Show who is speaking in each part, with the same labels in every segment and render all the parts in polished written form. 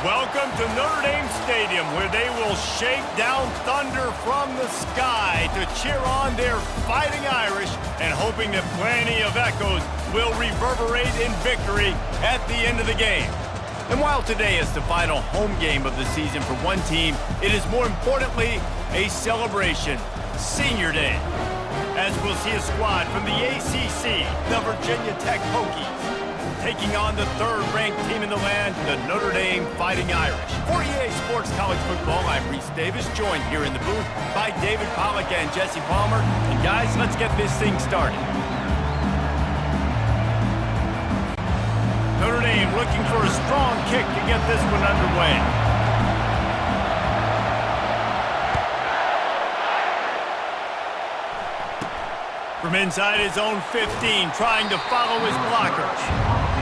Speaker 1: Welcome to Notre Dame Stadium, where they will shake down thunder from the sky to cheer on their Fighting Irish and hoping that plenty of echoes will reverberate in victory at the end of the game. And while today is the final home game of the season for one team, it is more importantly a celebration, Senior Day, as we'll see a squad from the ACC, the Virginia Tech Hokies, taking on the third-ranked team in the land, the Notre Dame Fighting Irish. For EA Sports College Football, I'm Reese Davis, joined here in the booth by David Pollack and Jesse Palmer. And guys, let's get this thing started. Notre Dame looking for a strong kick to get this one underway. From inside his own 15, trying to follow his blockers.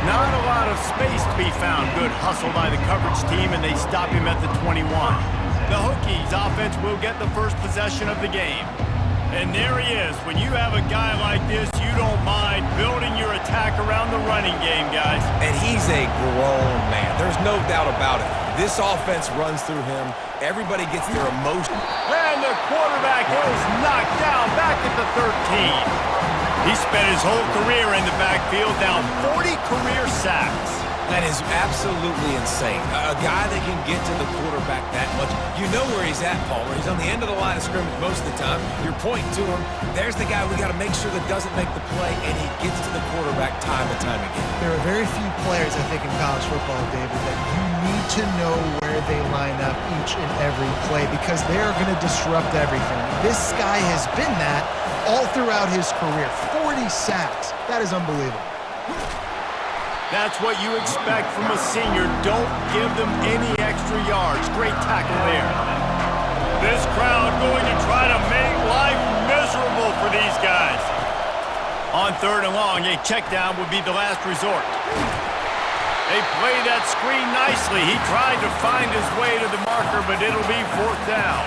Speaker 1: Not a lot of space to be found. Good hustle by the coverage team, and they stop him at the 21. The Hokies offense will get the first possession of the game. And there he is. When you have a guy like this, you don't mind building your attack around the running game, guys.
Speaker 2: And he's a grown man. There's no doubt about it. This offense runs through him. Everybody gets their emotion.
Speaker 1: And the quarterback is knocked down back at the 13. He spent his whole career in the backfield, now 40 career sacks.
Speaker 2: That is absolutely insane. A guy that can get to the quarterback that much. You know where he's at, Palmer. He's on the end of the line of scrimmage most of the time. You're pointing to him. There's the guy we got to make sure that doesn't make the play, and he gets to the quarterback time and time again.
Speaker 3: There are very few players, I think, in college football, David, that you need to know where they line up each and every play because they are going to disrupt everything. This guy has been that all throughout his career. 40 sacks. That is unbelievable.
Speaker 1: That's what you expect from a senior. Don't give them any extra yards. Great tackle there. This crowd going to try to make life miserable for these guys. On third and long, a check down would be the last resort. They play that screen nicely. He tried to find his way to the marker, but it'll be fourth down.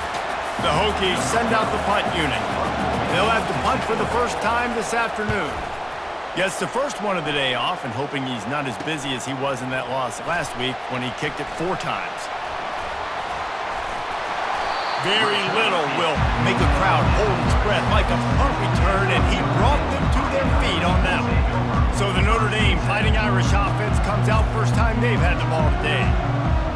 Speaker 1: The Hokies send out the punt unit. They'll have to punt for the first time this afternoon. Gets the first one of the day off and hoping he's not as busy as he was in that loss last week when he kicked it 4 times. Very little will make a crowd hold its breath like a punt return, and he brought them to their feet on that one. So the Notre Dame Fighting Irish offense comes out first time they've had the ball today.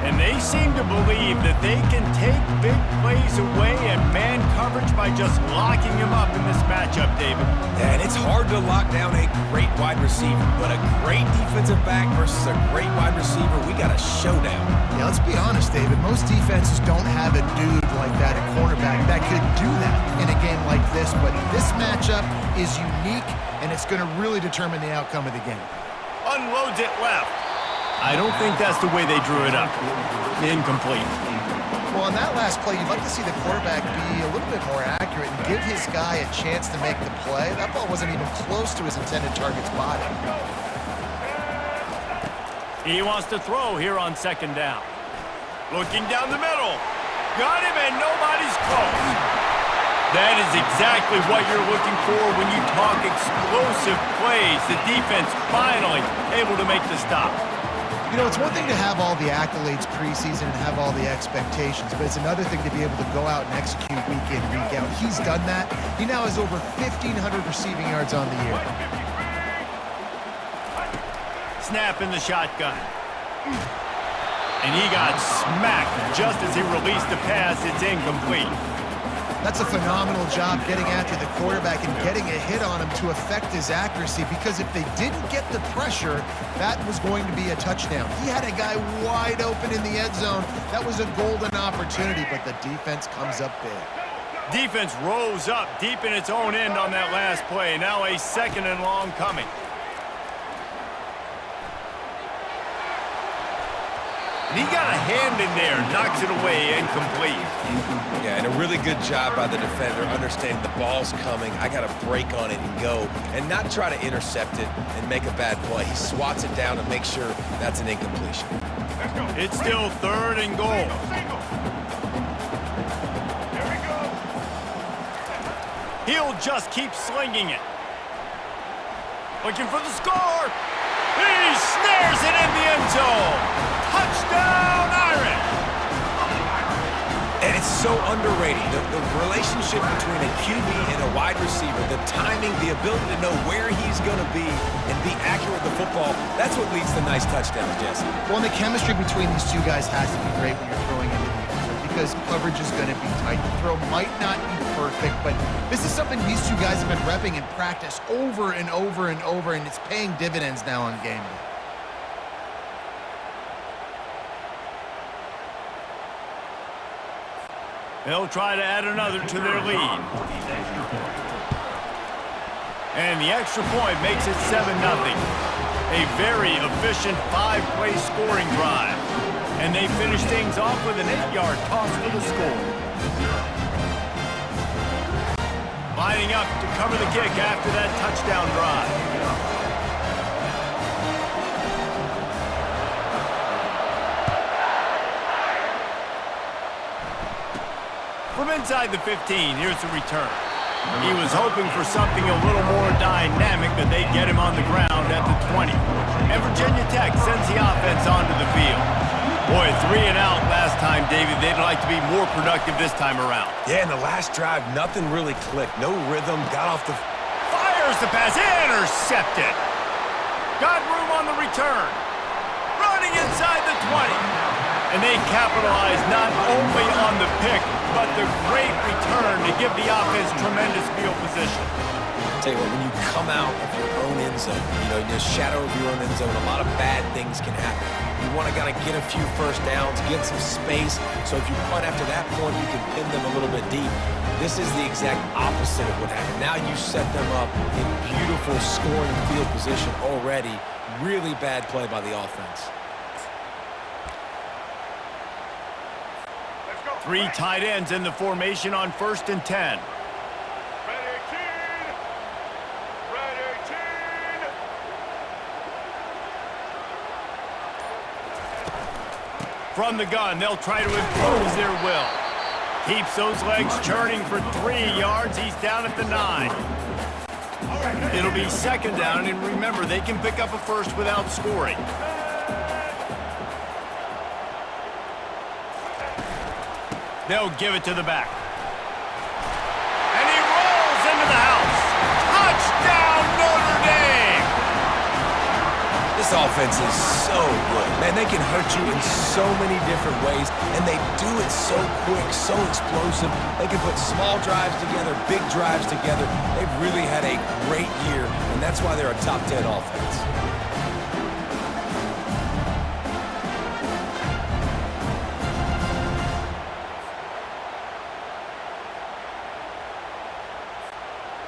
Speaker 1: And they seem to believe that they can take big plays away and man coverage by just locking him up in this matchup, David.
Speaker 2: Yeah, and it's hard to lock down a great wide receiver, but a great defensive back versus a great wide receiver, we got a showdown.
Speaker 3: Yeah, let's be honest, David. Most defenses don't have a dude like that at cornerback that could do that in a game like this, but this matchup is unique, and it's going to really determine the outcome of the game.
Speaker 1: Unloads it left. I don't think that's the way they drew it up. Incomplete.
Speaker 3: Well, on that last play, you'd like to see the quarterback be a little bit more accurate and give his guy a chance to make the play. That ball wasn't even close to his intended target's body.
Speaker 1: He wants to throw here on second down. Looking down the middle. Got him, and nobody's close. That is exactly what you're looking for when you talk explosive plays. The defense finally able to make the stop.
Speaker 3: You know, it's one thing to have all the accolades preseason and have all the expectations, but it's another thing to be able to go out and execute week in, week out. He's done that. He now has over 1,500 receiving yards on the year.
Speaker 1: Snap in the shotgun. And he got smacked just as he released the pass. It's incomplete.
Speaker 3: That's a phenomenal job getting after the quarterback and getting a hit on him to affect his accuracy, because if they didn't get the pressure, that was going to be a touchdown. He had a guy wide open in the end zone. That was a golden opportunity, but the defense comes up big.
Speaker 1: Defense rose up deep in its own end on that last play. Now a second and long coming. And he got a hand in there, knocks it away, incomplete.
Speaker 2: Yeah, and a really good job by the defender, understanding the ball's coming. I got to break on it and go, and not try to intercept it and make a bad play. He swats it down to make sure that's an incompletion.
Speaker 1: It's still third and goal. He'll just keep slinging it. Looking for the score. He snares it in the end zone. Touchdown, Irish!
Speaker 2: so underrated. The relationship between a QB and a wide receiver, the timing, the ability to know where he's going to be and be accurate with the football, that's what leads to nice touchdowns, Jesse.
Speaker 3: Well, and the chemistry between these two guys has to be great when you're throwing into the end because coverage is going to be tight. The throw might not be perfect, but this is something these two guys have been repping in practice over and over and over, and it's paying dividends now on game day.
Speaker 1: They'll try to add another to their lead. And the extra point makes it 7-0. A very efficient 5-play scoring drive. And they finish things off with an 8-yard toss for the score. Lining up to cover the kick after that touchdown drive. From inside the 15, here's the return. He was hoping for something a little more dynamic, but they get him on the ground at the 20. And Virginia Tech sends the offense onto the field. Boy, 3 and out last time, David. They'd like to be more productive this time around.
Speaker 2: Yeah, in the last drive, nothing really clicked. No rhythm, got off the...
Speaker 1: Fires the pass, intercepted. Got room on the return. Running inside the 20. And they capitalize not only on the pick, but the great return to give the offense tremendous field position.
Speaker 2: Tell you what, when you come out of your own end zone, in the shadow of your own end zone, a lot of bad things can happen. You want to get a few first downs, get some space, so if you punt after that point, you can pin them a little bit deep. This is the exact opposite of what happened. Now you set them up in beautiful scoring field position already. Really bad play by the offense.
Speaker 1: 3 tight ends in the formation on 1st and 10. From the gun, they'll try to impose their will. Keeps those legs churning for 3 yards. He's down at the 9. It'll be 2nd down, and remember, they can pick up a first without scoring. They'll give it to the back. And he rolls into the house. Touchdown, Notre Dame!
Speaker 2: This offense is so good. Man, they can hurt you in so many different ways, and they do it so quick, so explosive. They can put small drives together, big drives together. They've really had a great year, and that's why they're a top 10 offense.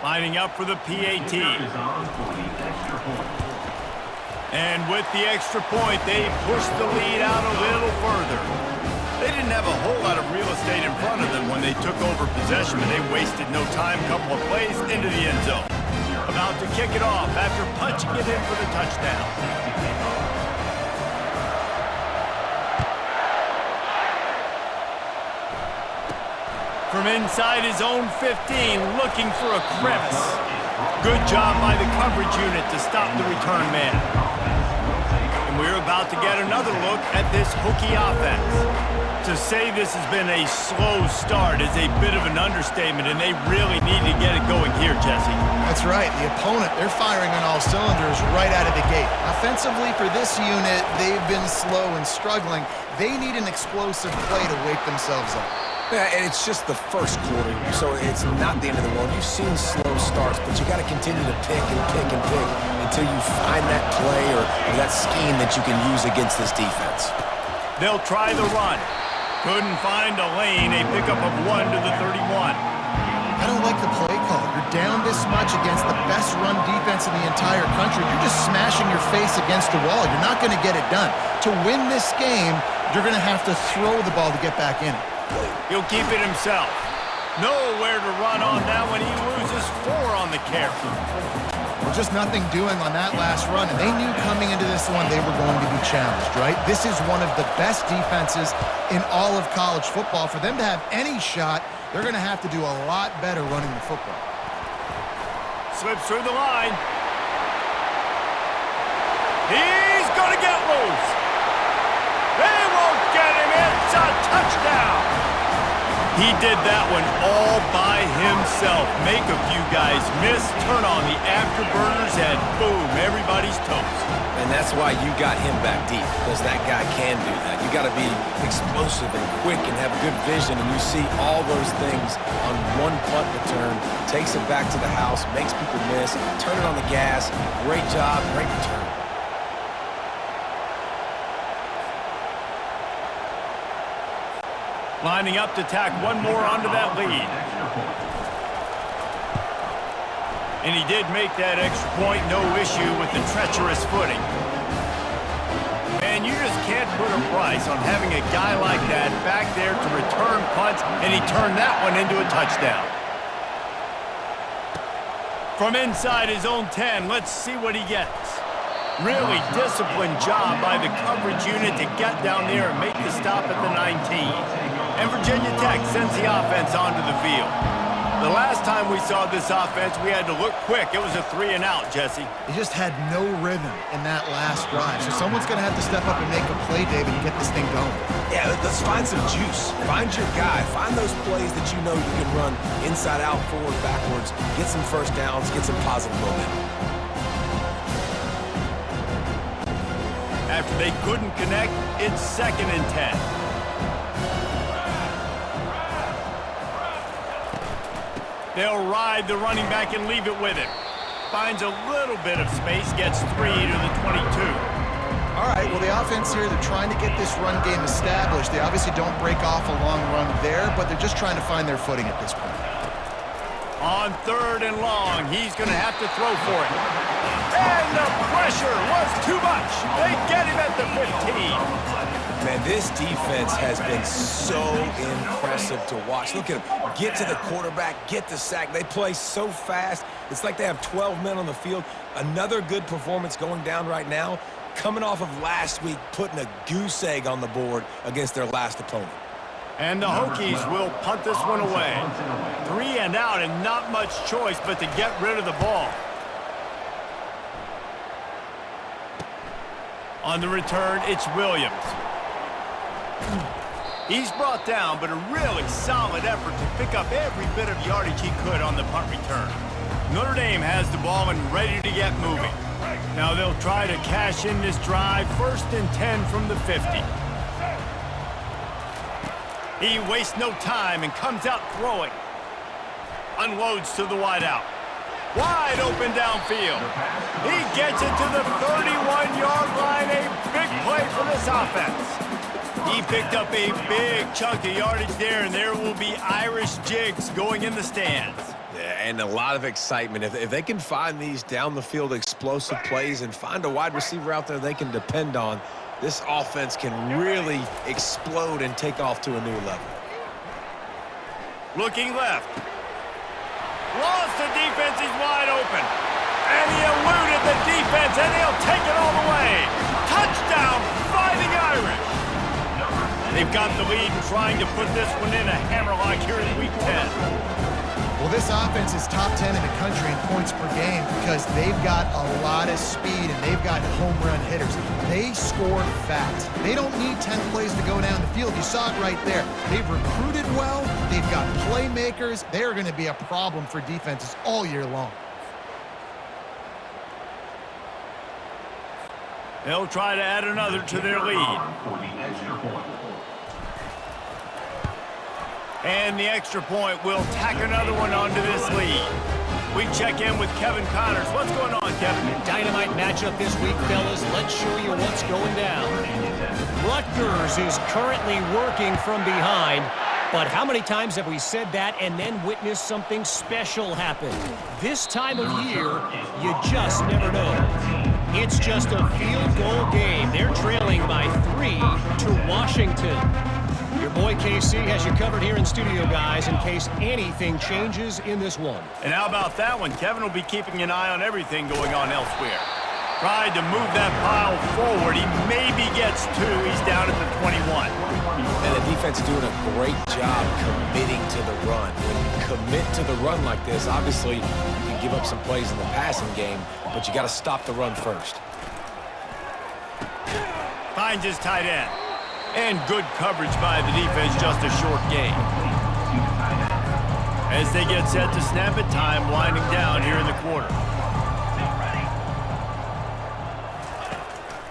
Speaker 1: Lining up for the PAT. And with the extra point, they push the lead out a little further. They didn't have a whole lot of real estate in front of them when they took over possession, but they wasted no time. Couple of plays into the end zone. About to kick it off after punching it in for the touchdown. From inside his own 15, looking for a crevice. Good job by the coverage unit to stop the return man. And we're about to get another look at this Hokie offense. To say this has been a slow start is a bit of an understatement, and they really need to get it going here, Jesse.
Speaker 3: That's right. The opponent, they're firing on all cylinders right out of the gate. Offensively, for this unit, they've been slow and struggling. They need an explosive play to wake themselves up.
Speaker 2: Yeah, and it's just the first quarter, so it's not the end of the world. You've seen slow starts, but you got to continue to pick and pick and pick until you find that play or that scheme that you can use against this defense.
Speaker 1: They'll try the run. Couldn't find a lane. A pickup of 1 to the 31.
Speaker 3: I don't like the play call. You're down this much against the best run defense in the entire country. You're just smashing your face against the wall. You're not going to get it done. To win this game, you're going to have to throw the ball to get back in it.
Speaker 1: He'll keep it himself. Nowhere to run on that when he loses 4 on the carry.
Speaker 3: Well, just nothing doing on that last run, and they knew coming into this one they were going to be challenged, right? This is one of the best defenses in all of college football. For them to have any shot, they're going to have to do a lot better running the football.
Speaker 1: Slips through the line. He's going to get loose. They won't get him. It's a touchdown. He did that one all by himself. Make a few guys miss, turn on the afterburners, and boom, everybody's toast.
Speaker 2: And that's why you got him back deep, because that guy can do that. You got to be explosive and quick and have good vision, and you see all those things on one punt return. Takes it back to the house, makes people miss, turn it on the gas. Great job, great return.
Speaker 1: Lining up to tack one more onto that lead. And he did make that extra point, no issue with the treacherous footing. And you just can't put a price on having a guy like that back there to return punts, and he turned that one into a touchdown. From inside his own 10, let's see what he gets. Really disciplined job by the coverage unit to get down there and make the stop at the 19. And Virginia Tech sends the offense onto the field. The last time we saw this offense, we had to look quick. It was a 3-and-out, Jesse.
Speaker 3: He just had no rhythm in that last drive. So someone's going to have to step up and make a play, David, and get this thing going.
Speaker 2: Yeah, let's find some juice. Find your guy. Find those plays that you know you can run inside out, forward, backwards. Get some first downs. Get some positive momentum.
Speaker 1: After they couldn't connect, it's 2nd and 10. They'll ride the running back and leave it with him. Finds a little bit of space, gets 3 to the 22.
Speaker 3: All right, well, the offense here, they're trying to get this run game established. They obviously don't break off a long run there, but they're just trying to find their footing at this point.
Speaker 1: On 3rd and long, he's going to have to throw for it. And the pressure was too much. They get him at the 15.
Speaker 2: Man, this defense has been so impressive to watch. Look at them. Get to the quarterback, get the sack. They play so fast. It's like they have 12 men on the field. Another good performance going down right now. Coming off of last week, putting a goose egg on the board against their last opponent.
Speaker 1: And the Hokies will punt this one away. 3-and-out and not much choice but to get rid of the ball. On the return, it's Williams. He's brought down, but a really solid effort to pick up every bit of yardage he could on the punt return. Notre Dame has the ball and ready to get moving. Now they'll try to cash in this drive, 1st and 10 from the 50. He wastes no time and comes out throwing. Unloads to the wideout. Wide open downfield. He gets it to the 31-yard line. A big play for this offense. He picked up a big chunk of yardage there, and there will be Irish jigs going in the stands.
Speaker 2: Yeah, and a lot of excitement. If they can find these down-the-field explosive plays and find a wide receiver out there they can depend on, this offense can really explode and take off to a new level.
Speaker 1: Looking left. Lost the defense, he's wide open. And he eluded the defense, and he'll take it all the way. Touchdown, Fighting Irish. They've got the lead and trying to put this one in a hammerlock here in Week 10.
Speaker 3: Well, this offense is top 10 in the country in points per game because they've got a lot of speed and they've got home run hitters. They score fast. They don't need 10 plays to go down the field. You saw it right there. They've recruited well. They've got playmakers. They're going to be a problem for defenses all year long.
Speaker 1: They'll try to add another to their lead. And the extra point will tack another one onto this lead. We check in with Kevin Connors. What's going on, Kevin?
Speaker 4: Dynamite matchup this week, fellas. Let's show you what's going down. Rutgers is currently working from behind. But how many times have we said that and then witnessed something special happen? This time of year, you just never know. It's just a field goal game. They're trailing by 3 to Washington. Your boy KC has you covered here in studio, guys, in case anything changes in this one.
Speaker 1: And how about that one? Kevin will be keeping an eye on everything going on elsewhere. Tried to move that pile forward. He maybe gets 2. He's down at the 21.
Speaker 2: And the defense is doing a great job committing to the run. When you commit to the run like this, obviously you can give up some plays in the passing game, but you got to stop the run first.
Speaker 1: Finds his tight end. And good coverage by the defense, just a short gain. As they get set to snap it, time winding down here in the quarter.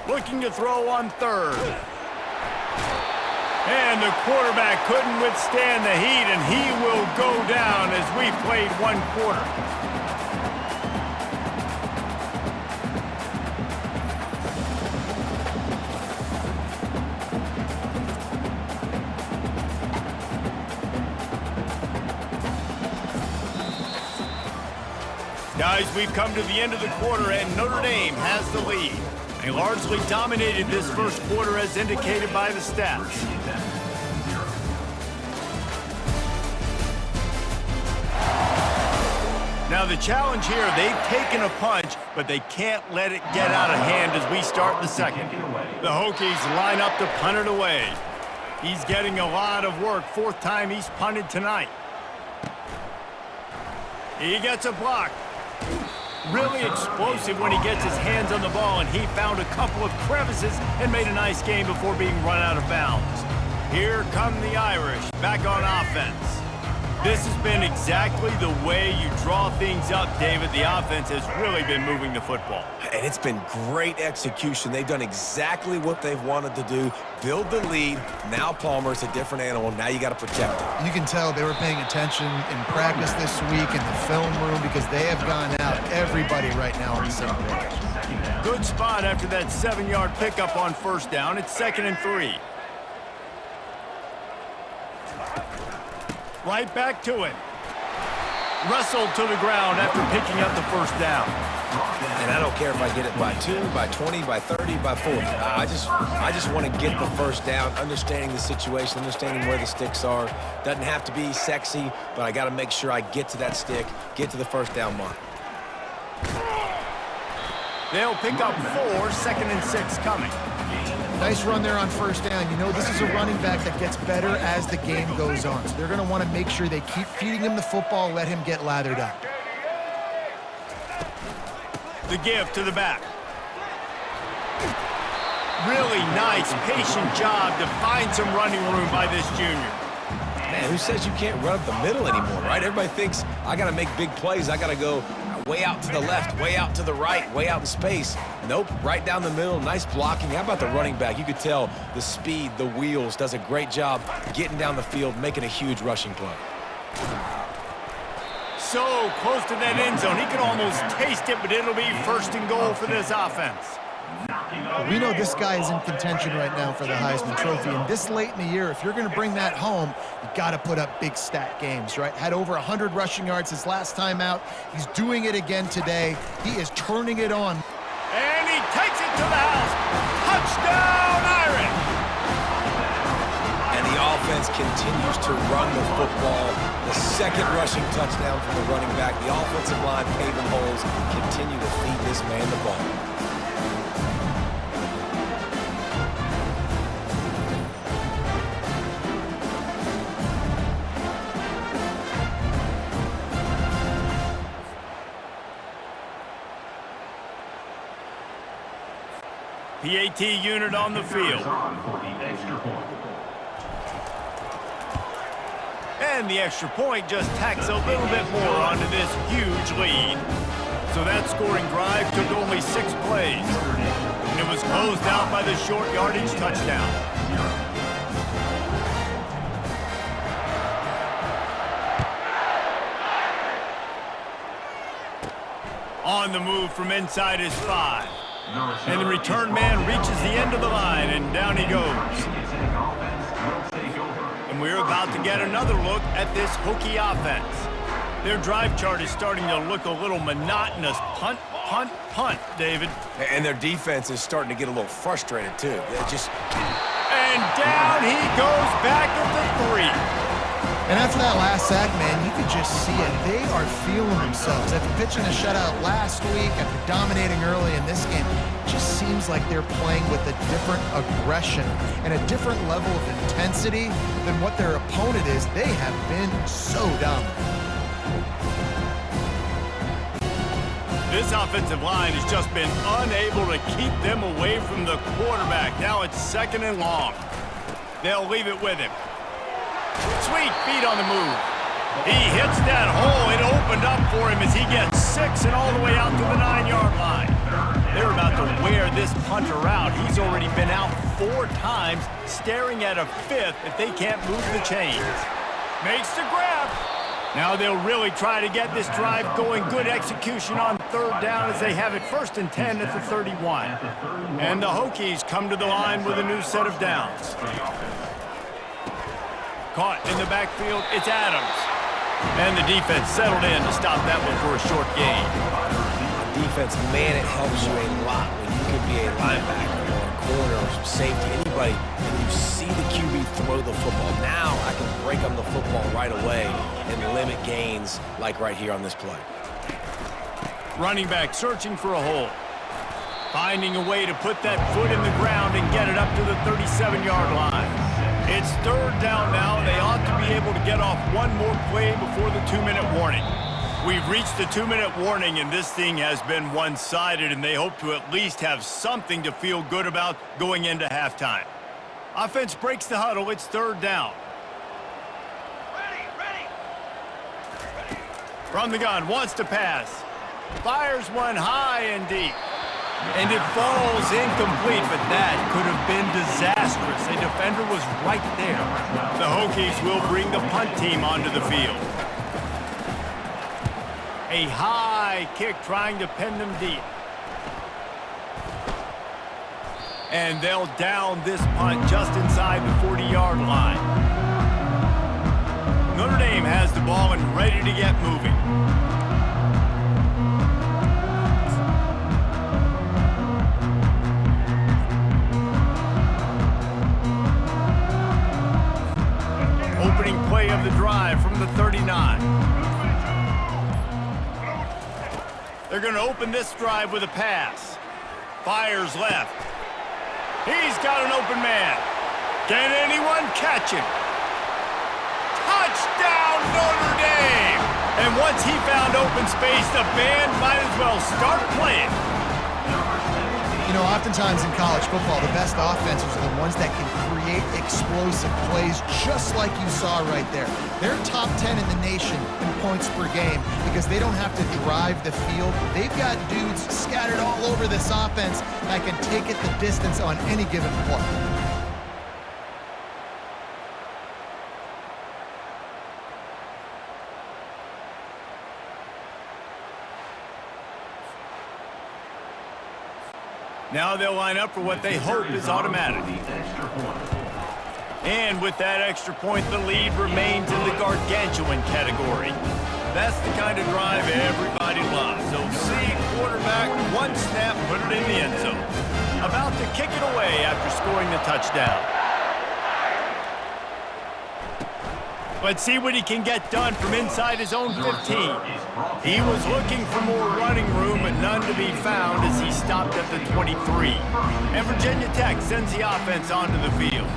Speaker 1: Looking to throw on third. And the quarterback couldn't withstand the heat, and he will go down as we've played one quarter. Guys, we've come to the end of the quarter, and Notre Dame has the lead. They largely dominated this first quarter as indicated by the stats. Now the challenge here, they've taken a punch, but they can't let it get out of hand as we start the second. The Hokies line up to punt it away. He's getting a lot of work. Fourth time he's punted tonight. He gets a block. Really explosive when he gets his hands on the ball, and he found a couple of crevices and made a nice game before being run out of bounds. Here come the Irish, back on offense. This has been exactly the way you draw things up, David. The offense has really been moving the football.
Speaker 2: And it's been great execution. They've done exactly what they've wanted to do. Build the lead. Now Palmer's a different animal. Now you got to protect him.
Speaker 3: You can tell they were paying attention in practice this week in the film room because they have gone out, everybody right now on the same page.
Speaker 1: Good spot after that 7-yard pickup on first down. It's 2nd and 3. Right back to it. Wrestled to the ground after picking up the first down.
Speaker 2: And I don't care if I get it by 2, by 20, by 30, by 40. I just want to get the first down, understanding the situation, understanding where the sticks are. Doesn't have to be sexy, but I got to make sure I get to that stick, get to the first down mark.
Speaker 1: They'll pick up 4, 2nd and 6 coming.
Speaker 3: Nice run there on first down. You know, this is a running back that gets better as the game goes on. So they're going to want to make sure they keep feeding him the football, let him get lathered up.
Speaker 1: The give to the back. Really nice, patient job to find some running room by this junior.
Speaker 2: Man, who says you can't run up the middle anymore, right? Everybody thinks I got to make big plays. I got to go way out to the left, way out to the right, way out in space. Nope, right down the middle, nice blocking. How about the running back? You could tell the speed, the wheels, does a great job getting down the field, making a huge rushing play.
Speaker 1: So close to that end zone. He can almost taste it, but it'll be 1st and goal for this offense.
Speaker 3: We know this guy is in contention right now for the Heisman Trophy, and this late in the year, if you're going to bring that home, you got to put up big stat games, right? Had over 100 rushing yards his last time out. He's doing it again today. He is turning it on.
Speaker 1: And he takes it to the house. Touchdown, Irish!
Speaker 2: And the offense continues to run the football. The second rushing touchdown from the running back. The offensive line paving holes. Continue to feed this man the ball.
Speaker 1: PAT unit on the field. And the extra point just tacks a little bit more onto this huge lead. So that scoring drive took only 6 plays. And it was closed out by the short yardage touchdown. On the move from inside his 5. And the return man reaches the end of the line, and down he goes. And we're about to get another look at this Hokie offense. Their drive chart is starting to look a little monotonous. Punt, punt, punt, David.
Speaker 2: And their defense is starting to get a little frustrated, too.
Speaker 1: And down he goes back at the 3.
Speaker 3: And after that last sack, man, you could just see it. They are feeling themselves. After pitching a shutout last week, after dominating early in this game, it just seems like they're playing with a different aggression and a different level of intensity than what their opponent is. They have been so dominant.
Speaker 1: This offensive line has just been unable to keep them away from the quarterback. Now it's 2nd and long. They'll leave it with him. Sweet feet on the move. He hits that hole. It opened up for him as he gets 6 and all the way out to the 9-yard line. They're about to wear this punter out. He's already been out 4 times, staring at a 5th if they can't move the chains. Makes the grab. Now they'll really try to get this drive going. Good execution on 3rd down as they have it 1st and 10 at the 31. And the Hokies come to the line with a new set of downs. Caught in the backfield, it's Adams. And the defense settled in to stop that one for a short gain.
Speaker 2: Defense, man, it helps you a lot when you can be a linebacker or a corner or some safety, anybody, and you see the QB throw the football. Now I can break on the football right away and limit gains like right here on this play.
Speaker 1: Running back searching for a hole. Finding a way to put that foot in the ground and get it up to the 37-yard line. It's 3rd down now, and they ought to be able to get off one more play before the 2-minute warning. We've reached the 2-minute warning, and this thing has been one-sided, and they hope to at least have something to feel good about going into halftime. Offense breaks the huddle. It's 3rd down. From the gun, wants to pass. Fires one high and deep. And it falls incomplete, but that could have been disastrous. A defender was right there. The Hokies will bring the punt team onto the field. A high kick trying to pin them deep. And they'll down this punt just inside the 40-yard line. Notre Dame has the ball and ready to get moving. Opening play of the drive from the 39. They're going to open this drive with a pass. Fires left. He's got an open man. Can anyone catch him? Touchdown, Notre Dame! And once he found open space, the band might as well start playing.
Speaker 3: You know, oftentimes in college football, the best offenses are the ones that can create explosive plays just like you saw right there. They're top 10 in the nation in points per game because they don't have to drive the field. They've got dudes scattered all over this offense that can take it the distance on any given play.
Speaker 1: Now they'll line up for what they hope is automatic. And with that extra point, the lead remains in the gargantuan category. That's the kind of drive everybody loves. So see quarterback, one snap, put it in the end zone. About to kick it away after scoring the touchdown. Let's see what he can get done from inside his own 15. He was looking for more running room, but none to be found as he stopped at the 23. And Virginia Tech sends the offense onto the field.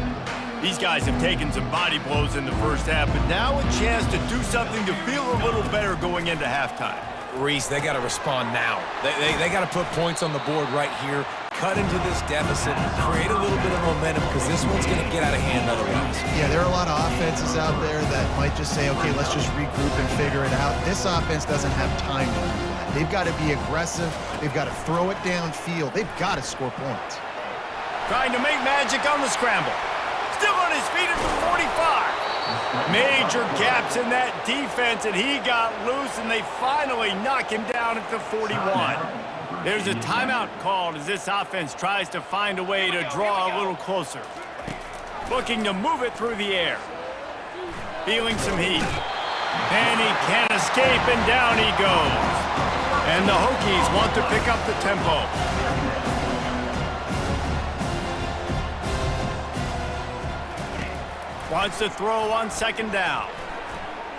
Speaker 1: These guys have taken some body blows in the first half, but now a chance to do something to feel a little better going into halftime.
Speaker 2: Reese, they got to respond now. They got to put points on the board right here, cut into this deficit, create a little bit of momentum because this one's going to get out of hand otherwise.
Speaker 3: Yeah, there are a lot of offenses out there that might just say, okay, let's just regroup and figure it out. This offense doesn't have time to do that. They've got to be aggressive. They've got to throw it downfield. They've got to score points.
Speaker 1: Trying to make magic on the scramble. Still on his feet at the 45. Major gaps in that defense, and he got loose, and they finally knock him down at the 41. There's a timeout called as this offense tries to find a way to draw a little closer. Looking to move it through the air. Feeling some heat. And he can't escape, and down he goes. And the Hokies want to pick up the tempo. Wants to throw on 2nd down.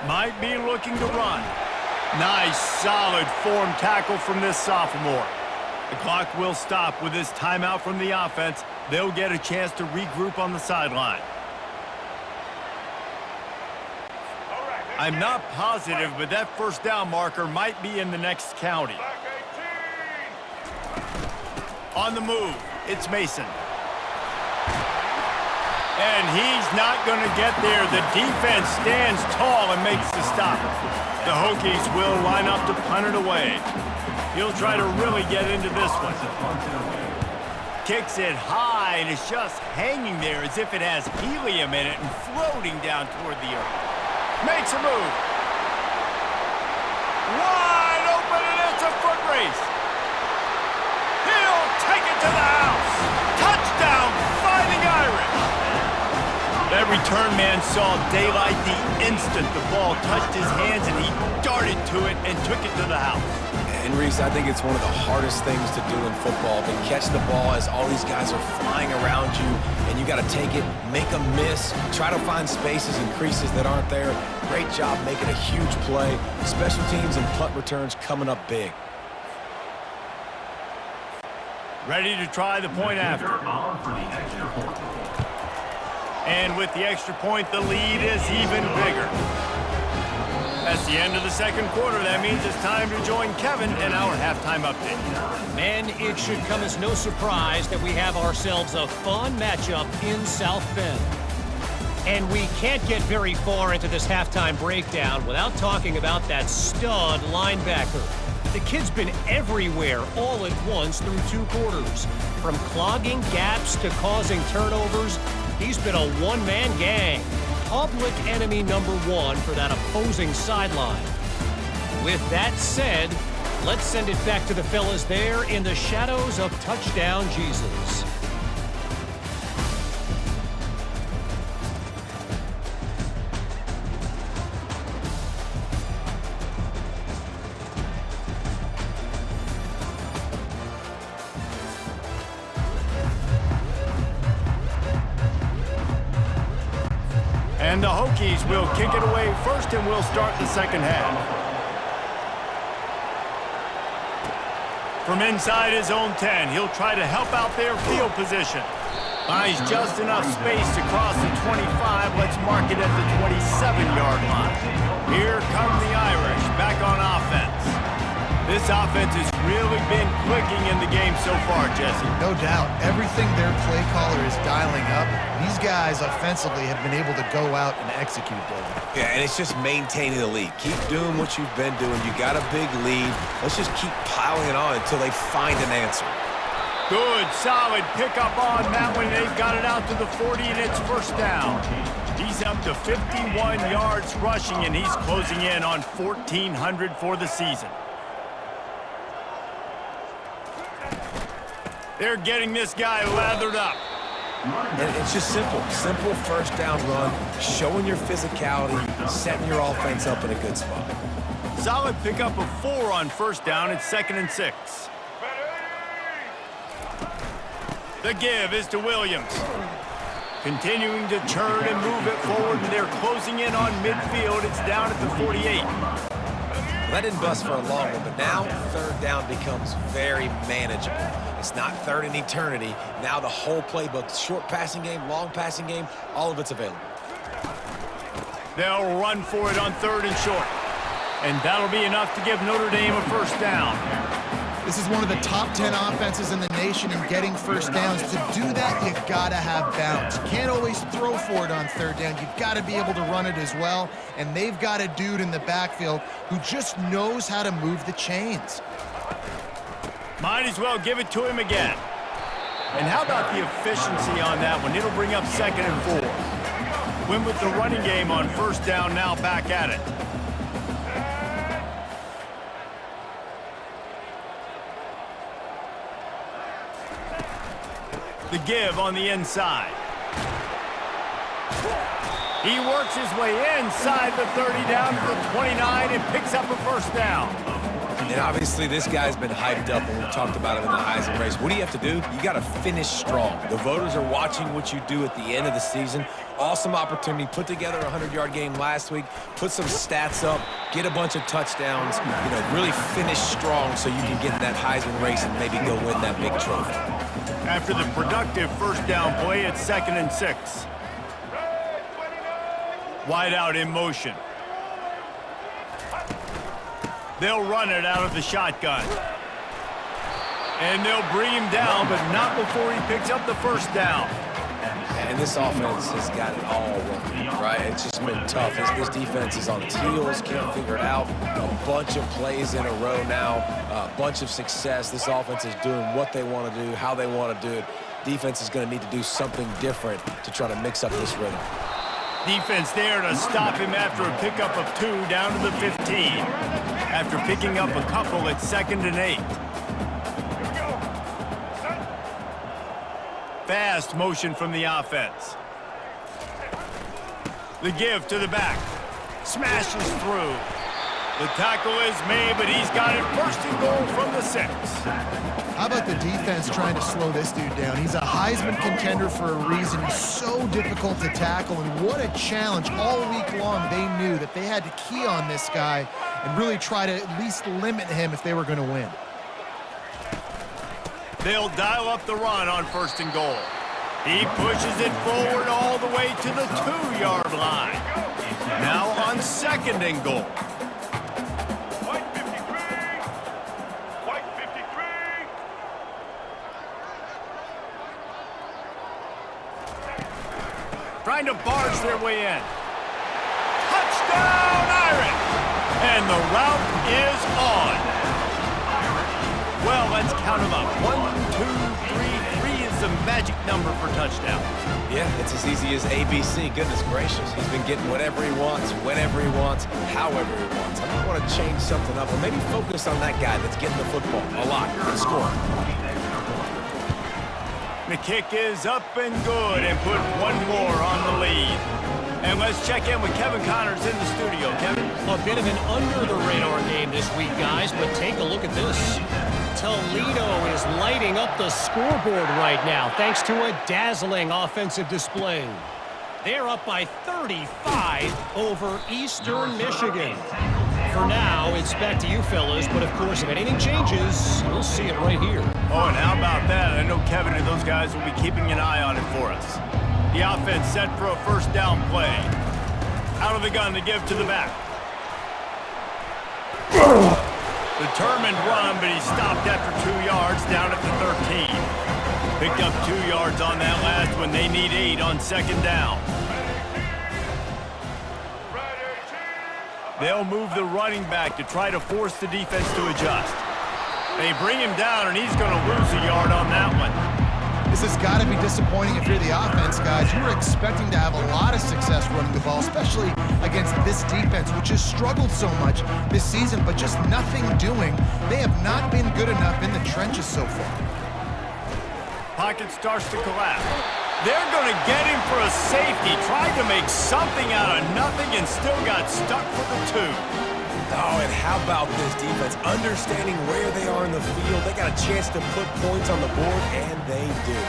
Speaker 1: Might be looking to run. Nice, solid form tackle from this sophomore. The clock will stop with this timeout from the offense. They'll get a chance to regroup on the sideline. I'm not positive, but that 1st down marker might be in the next county. On the move, it's Mason. And he's not going to get there. The defense stands tall and makes the stop. The Hokies will line up to punt it away. He'll try to really get into this one. Kicks it high, and it's just hanging there as if it has helium in it and floating down toward the earth. Makes a move. Wide open, and it's a foot race. He'll take it to the house. Touchdown, Fighting Irish. That return man saw daylight the instant the ball touched his hands, and he darted to it and took it to the house.
Speaker 2: And Reese, I think it's one of the hardest things to do in football, to catch the ball as all these guys are flying around you, and you got to take it, make a miss, try to find spaces and creases that aren't there. Great job making a huge play. Special teams and punt returns coming up big.
Speaker 1: Ready to try the point after. And with the extra point, the lead is even bigger. That's the end of the second quarter. That means it's time to join Kevin in our halftime update.
Speaker 4: Man, it should come as no surprise that we have ourselves a fun matchup in South Bend. And we can't get very far into this halftime breakdown without talking about that stud linebacker. The kid's been everywhere all at once through 2 quarters. From clogging gaps to causing turnovers, he's been a one-man gang. Public enemy number 1 for that opposing sideline. With that said, let's send it back to the fellas there in the shadows of Touchdown Jesus.
Speaker 1: And the Hokies will kick it away first, and we'll start the second half. From inside his own 10, he'll try to help out their field position. Finds just enough space to cross the 25. Let's mark it at the 27-yard line. Here come the Irish back on offense. This offense has really been clicking in the game so far, Jesse.
Speaker 3: No doubt. Everything their play caller is dialing up, these guys offensively have been able to go out and execute, David.
Speaker 2: Yeah, and it's just maintaining the lead. Keep doing what you've been doing. You got a big lead. Let's just keep piling it on until they find an answer.
Speaker 1: Good, solid pickup on that one. They've got it out to the 40, and it's first down. He's up to 51 yards rushing, and he's closing in on 1,400 for the season. They're getting this guy lathered up.
Speaker 2: And it's just simple. Simple first down run, showing your physicality, setting your offense up in a good spot.
Speaker 1: Solid pickup of 4 on first down. It's 2nd and 6. The give is to Williams. Continuing to turn and move it forward, and they're closing in on midfield. It's down at the 48.
Speaker 2: That didn't bust for a long one, but now 3rd down becomes very manageable. It's not 3rd and eternity. Now the whole playbook, short passing game, long passing game, all of it's available.
Speaker 1: They'll run for it on 3rd and short. And that'll be enough to give Notre Dame a first down.
Speaker 3: This is one of the top 10 offenses in the nation in getting first downs. To do that, you gotta have bounce. You can't always throw for it on 3rd down. You've got to be able to run it as well. And they've got a dude in the backfield who just knows how to move the chains.
Speaker 1: Might as well give it to him again. And how about the efficiency on that one? It'll bring up 2nd and 4. Win with the running game on first down, now back at it. The give on the inside. He works his way inside the 30 down to the 29 and picks up a first down.
Speaker 2: And obviously this guy's been hyped up, and we've talked about him in the Heisman race. What do you have to do? You got to finish strong. The voters are watching what you do at the end of the season. Awesome opportunity. Put together a 100-yard game last week. Put some stats up. Get a bunch of touchdowns. You know, really finish strong so you can get in that Heisman race and maybe go win that big trophy.
Speaker 1: After the productive first down play, it's 2nd and 6. Wide out in motion. They'll run it out of the shotgun. And they'll bring him down, but not before he picks up the first down.
Speaker 2: And this offense has got it all working, right? It's just been tough. This defense is on its heels, can't figure it out. A bunch of plays in a row now, a bunch of success. This offense is doing what they want to do, how they want to do it. Defense is going to need to do something different to try to mix up this rhythm.
Speaker 1: Defense there to stop him after a pickup of 2 down to the 15. After picking up a couple, it's 2nd and 8. Fast motion from the offense. The give to the back. Smashes through. The tackle is made, but he's got it 1st and goal from the 6.
Speaker 3: How about the defense trying to slow this dude down? He's a Heisman contender for a reason. He's so difficult to tackle, and what a challenge. All week long, they knew that they had to key on this guy and really try to at least limit him if they were going to win.
Speaker 1: They'll dial up the run on 1st and goal. He pushes it forward all the way to the 2-yard line. Now on 2nd and goal. Trying to barge their way in. Touchdown, Irish! And the route is on. Well, let's count them up. 1, 2, 3. 3 is the magic number for touchdowns.
Speaker 2: Yeah, it's as easy as ABC. Goodness gracious. He's been getting whatever he wants, whenever he wants, however he wants. I might want to change something up or maybe focus on that guy that's getting the football a lot and scoring.
Speaker 1: The kick is up and good and put 1 more on the lead. And let's check in with Kevin Connors in the studio. Kevin?
Speaker 4: A bit of an under-the-radar game this week, guys, but take a look at this. Toledo is lighting up the scoreboard right now thanks to a dazzling offensive display. They're up by 35 over Eastern Michigan. For now, it's back to you fellas, but of course, if anything changes, you'll see it right here.
Speaker 1: Oh, and how about that? I know Kevin and those guys will be keeping an eye on it for us. The offense set for a 1st down play. Out of the gun to give to the back. Determined run, but he stopped after 2 yards down at the 13. Picked up 2 yards on that last one. They need 8 on 2nd down. They'll move the running back to try to force the defense to adjust. They bring him down, and he's going to lose a yard on that one.
Speaker 3: This has got to be disappointing if you're the offense, guys. You were expecting to have a lot of success running the ball, especially against this defense, which has struggled so much this season, but just nothing doing. They have not been good enough in the trenches so far.
Speaker 1: Pocket starts to collapse. They're going to get him for a safety. Tried to make something out of nothing and still got stuck for the 2.
Speaker 2: Oh, and how about this defense? Understanding where they are in the field. They got a chance to put points on the board, and they do.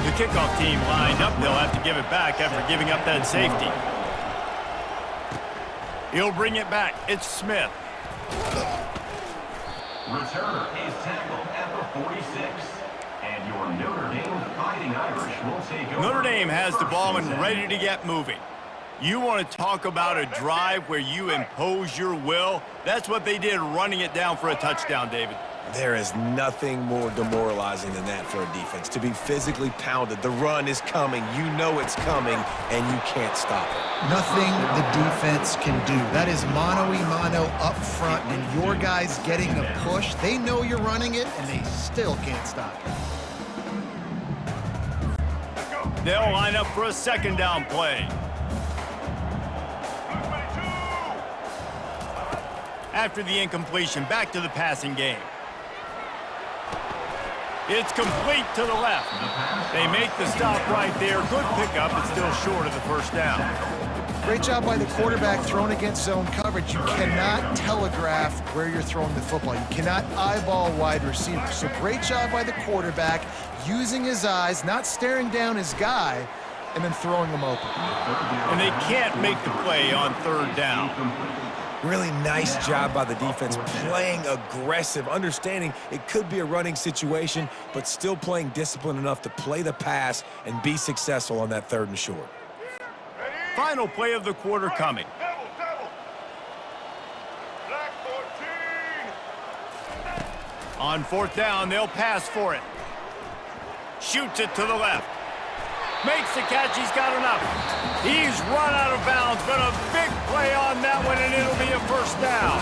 Speaker 1: The kickoff team lined up. They'll have to give it back after giving up that safety. He'll bring it back. It's Smith.
Speaker 5: Returner is tackled at the 46. And your Notre Dame Fighting Irish will take over.
Speaker 1: Notre Dame has the ball and ready to get moving. You want to talk about a drive where you impose your will? That's what they did, running it down for a touchdown, David.
Speaker 2: There is nothing more demoralizing than that for a defense. To be physically pounded, the run is coming, you know it's coming, and you can't stop it.
Speaker 3: Nothing the defense can do. That is mano-a-mano up front, and your guys getting a push. They know you're running it, and they still can't stop it.
Speaker 1: They'll line up for a 2nd down play. After the incompletion, back to the passing game. It's complete to the left. They make the stop right there. Good pickup, but still short of the 1st down.
Speaker 3: Great job by the quarterback throwing against zone coverage. You cannot telegraph where you're throwing the football. You cannot eyeball wide receiver. So great job by the quarterback using his eyes, not staring down his guy, and then throwing him open.
Speaker 1: And they can't make the play on 3rd down.
Speaker 2: Really nice job by the defense, playing aggressive, understanding it could be a running situation, but still playing disciplined enough to play the pass and be successful on that 3rd and short.
Speaker 1: Final play of the quarter coming. On fourth down, they'll pass for it. Shoots it to the left. Makes the catch. He's got enough. He's run out of bounds, but a big play on that one, and it'll be a first down.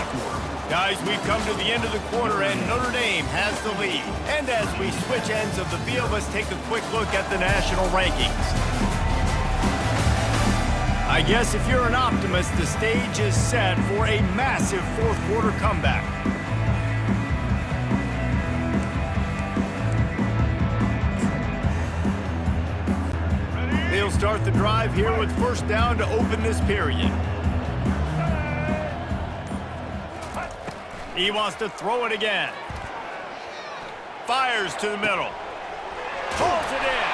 Speaker 1: Guys, we've come to the end of the quarter, and Notre Dame has the lead. And as we switch ends of the field, let's take a quick look at the national rankings. I guess if you're an optimist, the stage is set for a massive fourth quarter comeback. They'll start the drive here with first down to open this period. He wants to throw it again. Fires to the middle. Pulls it in.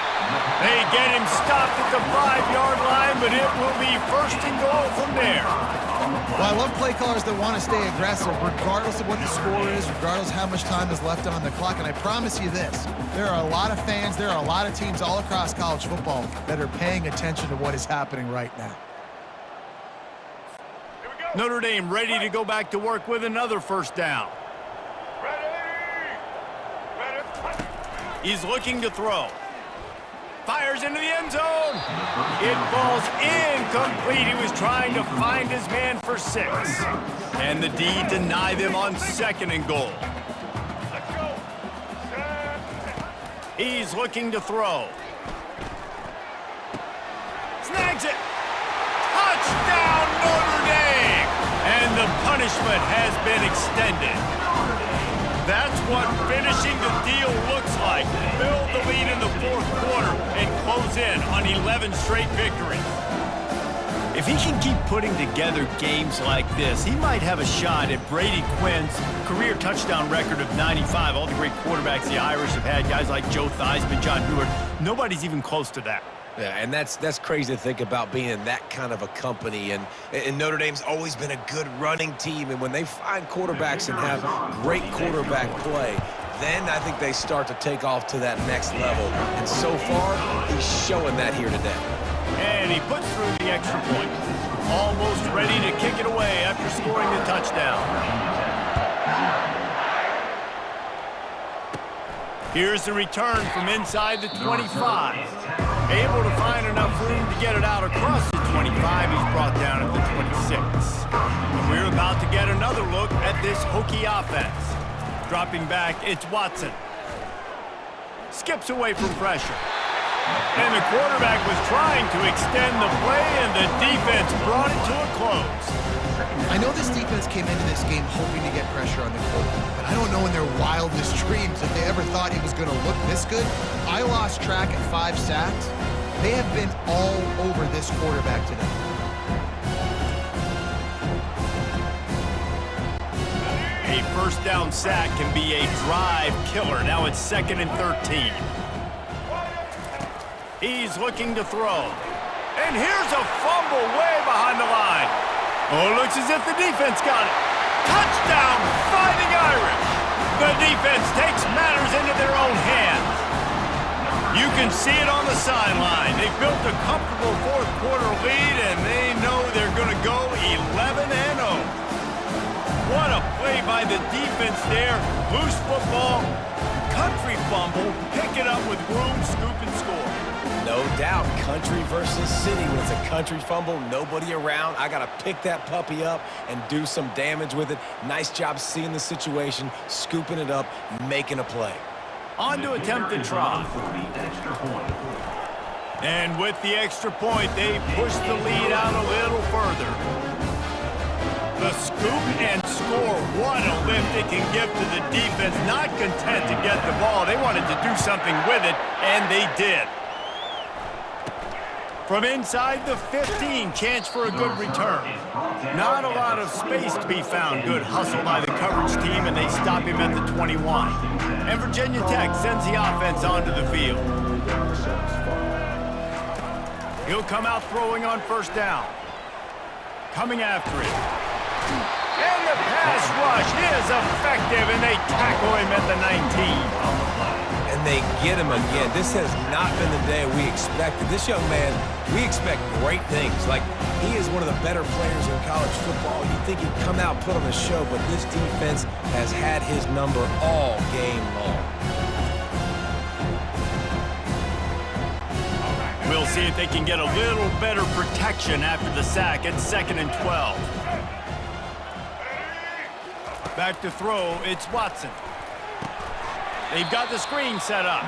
Speaker 1: They get him stopped at the 5-yard line, but it will be first and goal from there.
Speaker 3: Well, I love play callers that want to stay aggressive regardless of what the score is, regardless of how much time is left on the clock. And I promise you this, there are a lot of fans, there are a lot of teams all across college football that are paying attention to what is happening right now.
Speaker 1: Notre Dame ready to go back to work with another first down. He's looking to throw. Fires into the end zone. It falls incomplete. He was trying to find his man for 6. And the D deny them on second and goal. He's looking to throw. Snags it. Touchdown, Notre Dame! And the punishment has been extended. That's what finishing the deal looks like. Build the lead in the fourth quarter and close in on 11 straight victories. If he can keep putting together games like this, he might have a shot at Brady Quinn's career touchdown record of 95. All the great quarterbacks the Irish have had, guys like Joe Theismann, John Heward, nobody's even close to that.
Speaker 2: Yeah, and that's crazy to think about being in that kind of a company. And Notre Dame's always been a good running team. And when they find quarterbacks and have great quarterback play, then I think they start to take off to that next level. And so far, he's showing that here today.
Speaker 1: And he puts through the extra point. Almost ready to kick it away after scoring the touchdown. Here's the return from inside the 25. Able to find enough room to get it out across the 25. He's brought down at the 26. And we're about to get another look at this Hokie offense. Dropping back, it's Watson. Skips away from pressure. And the quarterback was trying to extend the play, and the defense brought it to a close.
Speaker 3: I know this defense came into this game hoping to get pressure on the quarterback, but I don't know in their wildest dreams if they ever thought he was going to look this good. I lost track at 5 sacks. They have been all over this quarterback today.
Speaker 1: A first down sack can be a drive killer. Now it's 2nd and 13. He's looking to throw. And here's a fumble way behind the line. Oh, looks as if the defense got it. Touchdown, Fighting Irish. The defense takes matters into their own hands. You can see it on the sideline. They've built a comfortable fourth quarter lead, and they know they're going to go 11-0. What a play by the defense there. Loose football, country fumble, pick it up with room, scoop, and score.
Speaker 2: No doubt, country versus city. When it's a country fumble, nobody around. I got to pick that puppy up and do some damage with it. Nice job seeing the situation, scooping it up, making a play.
Speaker 1: On to attempt the try. And with the extra point, they push the lead out a little further. The scoop and score. What a lift it can give to the defense. Not content to get the ball. They wanted to do something with it, and they did. From inside the 15, chance for a good return. Not a lot of space to be found. Good hustle by the coverage team, and they stop him at the 21. And Virginia Tech sends the offense onto the field. He'll come out throwing on first down. Coming after it. And the pass rush is effective, and they tackle him at the 19.
Speaker 2: And and they get him again. This has not been the day we expected. This young man, we expect great things. Like, he is one of the better players in college football. You think he'd come out and put on a show, but this defense has had his number all game long.
Speaker 1: We'll see if they can get a little better protection after the sack. It's 2nd and 12. Back to throw, it's Watson. They've got the screen set up.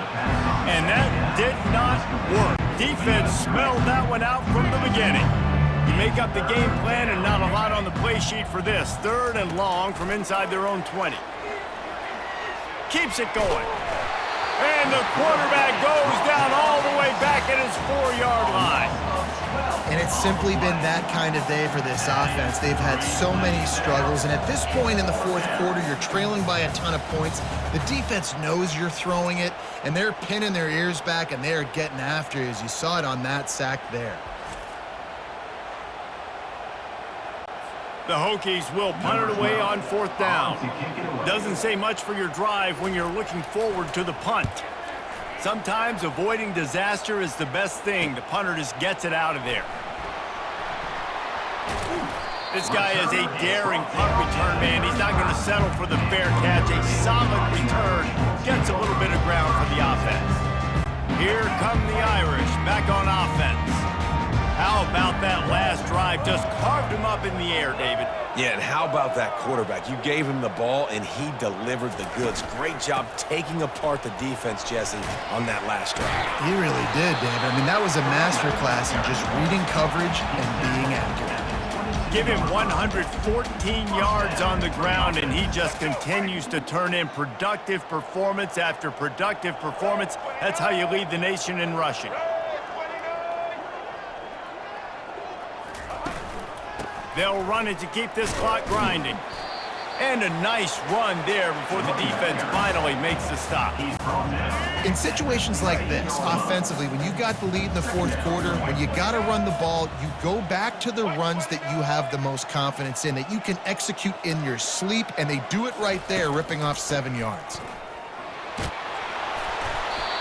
Speaker 1: And that did not work. Defense smelled that one out from the beginning. You make up the game plan and not a lot on the play sheet for this. 3rd and long from inside their own 20. Keeps it going. And the quarterback goes down all the way back at his 4-yard line.
Speaker 3: And it's simply been that kind of day for this offense. They've had so many struggles, and at this point in the 4th quarter, you're trailing by a ton of points. The defense knows you're throwing it, and they're pinning their ears back, and they're getting after you, as you saw it on that sack there.
Speaker 1: The Hokies will punt it away on 4th down. Doesn't say much for your drive when you're looking forward to the punt. Sometimes avoiding disaster is the best thing. The punter just gets it out of there. This guy is a daring punt return man. He's not going to settle for the fair catch. A solid return gets a little bit of ground for the offense. Here come the Irish back on offense. How about that last drive? Just carved him up in the air, David.
Speaker 2: Yeah, and how about that quarterback? You gave him the ball, and he delivered the goods. Great job taking apart the defense, Jesse, on that last drive.
Speaker 3: He really did, David. I mean, that was a masterclass in just reading coverage and being accurate.
Speaker 1: Give him 114 yards on the ground, and he just continues to turn in productive performance after productive performance. That's how you lead the nation in rushing. They'll run it to keep this clock grinding. And a nice run there before the defense finally makes the stop.
Speaker 3: In situations like this, offensively, when you got the lead in the 4th quarter, when you got to run the ball, you go back to the runs that you have the most confidence in, that you can execute in your sleep, and they do it right there, ripping off 7 yards.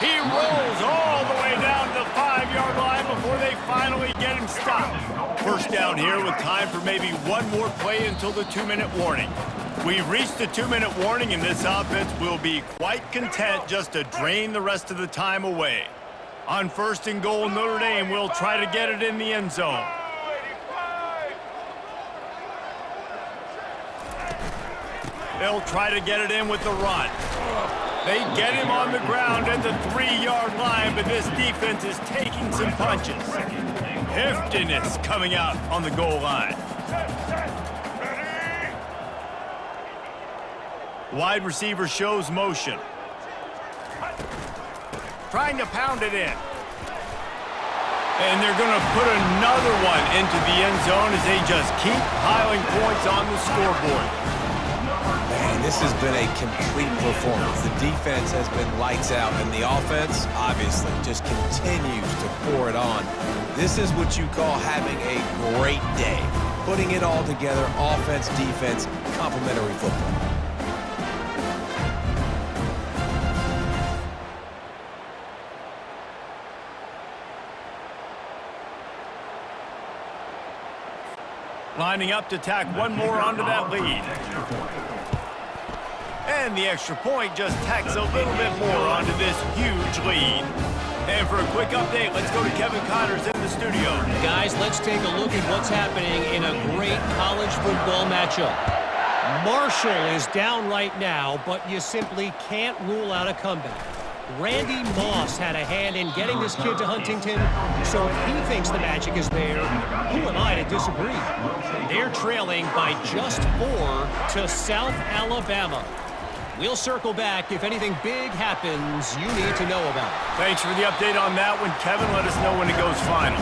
Speaker 1: He rolls all the way down to the 5-yard line before they finally get him stopped. 1st down here with time for maybe one more play until the 2-minute warning. We've reached the 2-minute warning, and this offense will be quite content just to drain the rest of the time away. On 1st and goal, Notre Dame will try to get it in the end zone. They'll try to get it in with the run. They get him on the ground at the 3-yard line, but this defense is taking some punches. Heftiness coming out on the goal line. Wide receiver shows motion. Trying to pound it in. And they're going to put another one into the end zone as they just keep piling points on the scoreboard.
Speaker 2: Man, this has been a complete performance. The defense has been lights out, and the offense, obviously, just continues to pour it on. This is what you call having a great day. Putting it all together, offense, defense, complementary football.
Speaker 1: Lining up to tack one more onto that lead. And the extra point just tacks a little bit more onto this huge lead. And for a quick update, let's go to Kevin Connors in the studio.
Speaker 4: Guys, let's take a look at what's happening in a great college football matchup. Marshall is down right now, but you simply can't rule out a comeback. Randy Moss had a hand in getting this kid to Huntington, so if he thinks the magic is there, who am I to disagree? They're trailing by just 4 to South Alabama. We'll circle back if anything big happens you need to know about.
Speaker 1: Thanks for the update on that one, Kevin. Let us know when it goes final.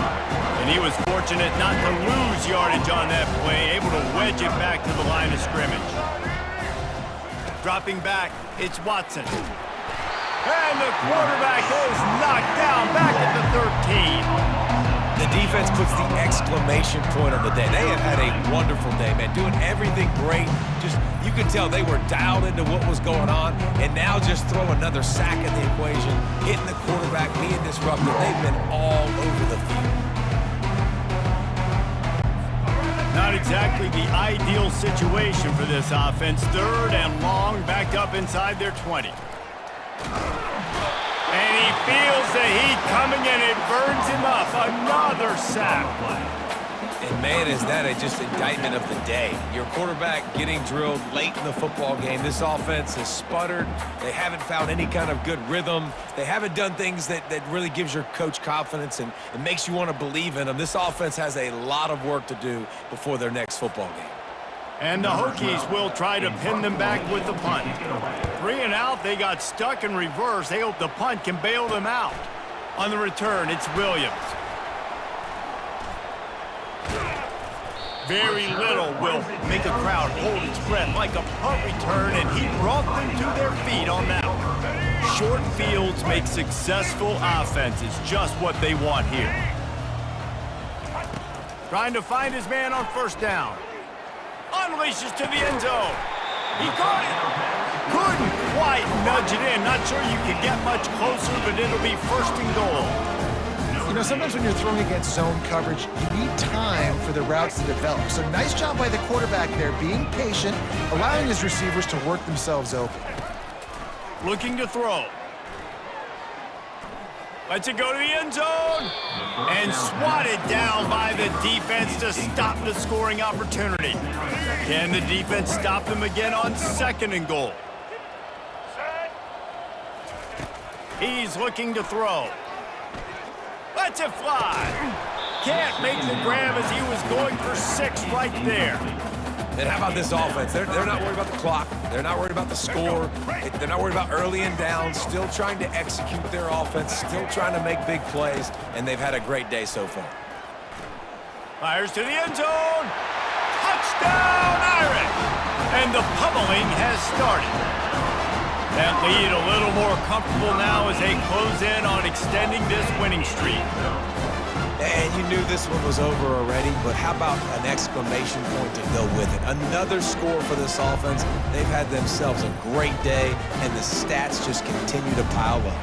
Speaker 1: And he was fortunate not to lose yardage on that play, able to wedge it back to the line of scrimmage. Dropping back, it's Watson. And the quarterback is knocked down back at the 13.
Speaker 2: The defense puts the exclamation point on the day. They have had a wonderful day, man, doing everything great. Just, you could tell they were dialed into what was going on, and now just throw another sack in the equation, hitting the quarterback, being disruptive. They've been all over the field.
Speaker 1: Not exactly the ideal situation for this offense. 3rd and long, back up inside their 20. And he feels the heat coming and it burns him up. Another sack.
Speaker 2: And man, is that just indictment of the day. Your quarterback getting drilled late in the football game. This offense has sputtered. They haven't found any kind of good rhythm. They haven't done things that really gives your coach confidence and makes you want to believe in them. This offense has a lot of work to do before their next football game.
Speaker 1: And the Hokies will try to pin them back with the punt. 3 and out, they got stuck in reverse. They hope the punt can bail them out. On the return, it's Williams. Very little will make a crowd hold its breath like a punt return, and he brought them to their feet on that one. Short fields make successful offenses, just what they want here. Trying to find his man on 1st down. Unleashes to the end zone. He caught it. Couldn't quite nudge it in. Not sure you could get much closer, but it'll be 1st and goal.
Speaker 3: You know, sometimes when you're throwing against zone coverage, you need time for the routes to develop. So nice job by the quarterback there, being patient, allowing his receivers to work themselves open.
Speaker 1: Looking to throw. Lets it go to the end zone. And swatted down by the defense to stop the scoring opportunity. Can the defense stop them again on 2nd and goal? He's looking to throw. Lets it fly. Can't make the grab as he was going for 6 right there.
Speaker 2: And how about this offense? They're not worried about the clock. They're not worried about the score. They're not worried about early and down. Still trying to execute their offense. Still trying to make big plays. And they've had a great day so far.
Speaker 1: Fires to the end zone. Touchdown, Irish. And the pummeling has started. That lead a little more comfortable now as they close in on extending this winning streak.
Speaker 2: And you knew this one was over already, but how about an exclamation point to go with it? Another score for this offense. They've had themselves a great day, and the stats just continue to pile up.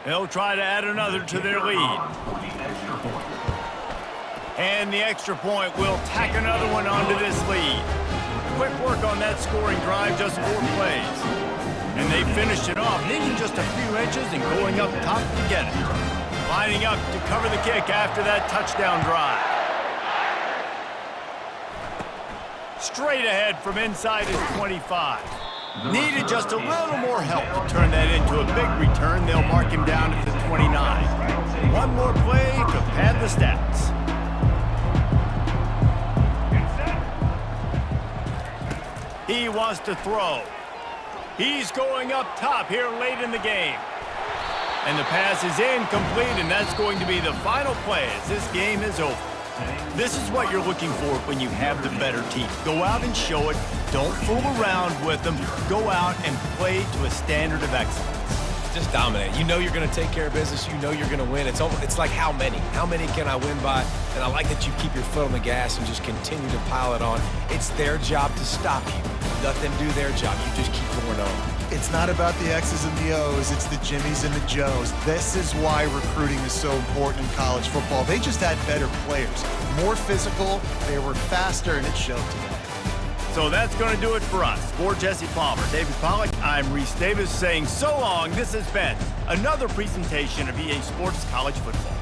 Speaker 1: They'll try to add another to their lead. And the extra point will tack another one onto this lead. Quick work on that scoring drive, just 4 plays. And they finished it off, needing just a few inches and going up top to get it. Lining up to cover the kick after that touchdown drive. Straight ahead from inside his 25. Needed just a little more help to turn that into a big return. They'll mark him down at the 29. One more play to pad the stats. He wants to throw. He's going up top here late in the game. And the pass is incomplete, and that's going to be the final play as this game is over. This is what you're looking for when you have the better team. Go out and show it. Don't fool around with them. Go out and play to a standard of excellence.
Speaker 2: Just dominate. You know you're going to take care of business. You know you're going to win. It's like how many? How many can I win by? And I like that you keep your foot on the gas and just continue to pile it on. It's their job to stop you. Let them do their job. You just keep going on.
Speaker 3: It's not about the X's and the O's, it's the Jimmies and the Joes. This is why recruiting is so important in college football. They just had better players, more physical, they were faster, and it showed today.
Speaker 1: So that's going to do it for us. For Jesse Palmer, David Pollack, I'm Reese Davis saying so long. This has been another presentation of EA Sports College Football.